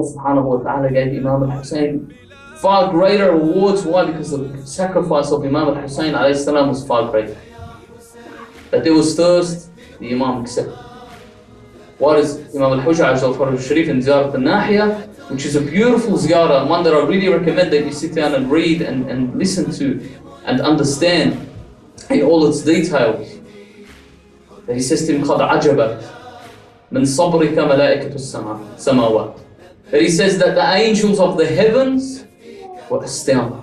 subhanahu wa ta'ala gave Imam Husayn far greater rewards. Why? Because the sacrifice of Imam Husayn alayhi salam was far greater. That there was thirst, the Imam accepted. What is Imam al-Hujjaj al-Sharif in Ziyarat al-Nahiya, which is a beautiful ziyarah, one that I really recommend that you sit down and read and listen to and understand in all its details. That he says to him, قَدْ عَجَبَتْ مِنْ صَبْرِكَ مَلَائِكَةُ السَّمَاوَاتِ. That he says that the angels of the heavens were astounded,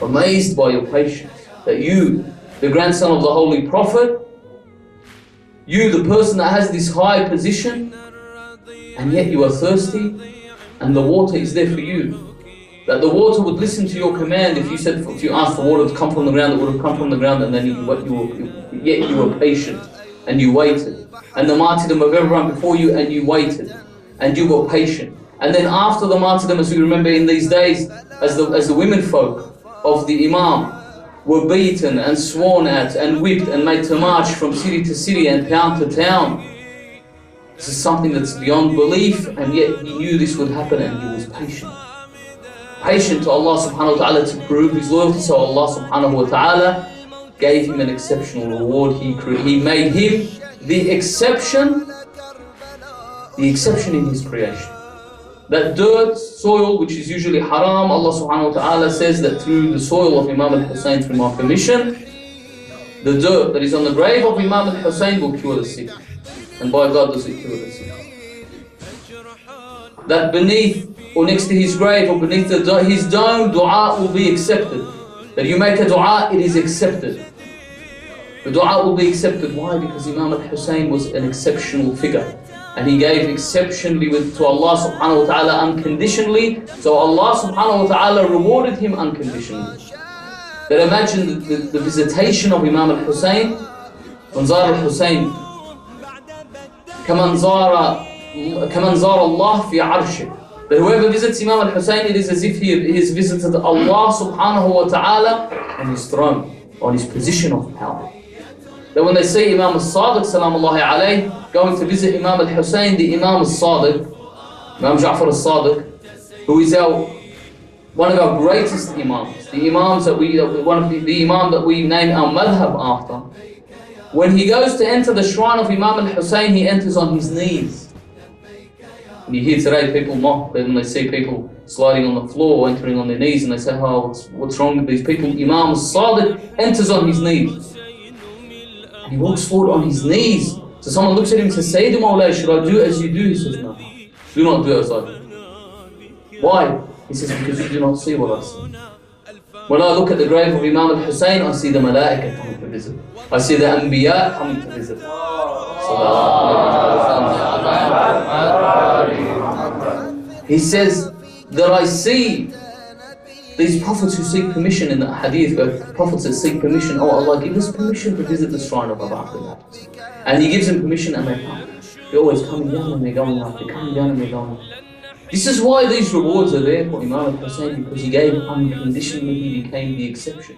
amazed by your patience. That you, the grandson of the Holy Prophet, you, the person that has this high position, and yet you are thirsty, and the water is there for you. That the water would listen to your command. If you asked for water to come from the ground, it would have come from the ground, and then yet you were patient, and you waited. And the martyrdom of everyone before you, and you waited, and you were patient. And then after the martyrdom, as we remember in these days, as the women folk of the Imam were beaten and sworn at and whipped and made to march from city to city and town to town. This is something that's beyond belief, and yet he knew this would happen, and he was patient. Patient to Allah subhanahu wa ta'ala to prove his loyalty, so Allah subhanahu wa ta'ala gave him an exceptional reward. He made him the exception in his creation. That dirt, soil, which is usually haram, Allah subhanahu wa ta'ala says that through the soil of Imam al-Husayn, through my permission, the dirt that is on the grave of Imam al-Husayn will cure the sick. And by God does it cure the sick. That beneath or next to his grave or beneath his dome, dua will be accepted. That you make a dua, it is accepted. The dua will be accepted. Why? Because Imam al-Husayn was an exceptional figure. And he gave exceptionally to Allah subhanahu wa ta'ala unconditionally. So Allah subhanahu wa ta'ala rewarded him unconditionally. That imagine the visitation of Imam al-Husayn. من زار الحسين كمن زار الله في عرشه. That whoever visits Imam al-Husayn, it is as if he has visited Allah subhanahu wa ta'ala on his throne, on his position of power. That when they see Imam al-Sadiq salamullahi alayhi going to visit Imam al-Husayn, the Imam al-Sadiq, Imam Ja'far al-Sadiq, who is one of our greatest imams, the imams that the imam that we name our madhab after. When he goes to enter the shrine of Imam al-Husayn, he enters on his knees. And you hear today people mock when they see people sliding on the floor, entering on their knees, and they say, oh, what's wrong with these people? Imam al-Sadiq enters on his knees. He walks forward on his knees. So someone looks at him and says, Sayyid Mawlay, should I do as you do? He says, no, do not do as I do. Why? He says, because you do not see what I see. When I look at the grave of Imam al-Husayn, I see the malaika coming to visit. I see the anbiya coming to visit. He says that I see these prophets who seek permission in the hadith, prophets that seek permission, oh Allah, give us permission to visit the shrine of Abu Abdullah. And he gives them permission and they come. They're always coming down and they're going up, they're coming down and they're going up. This is why these rewards are there for Imam al-Husayn, because he gave unconditionally, he became the exception.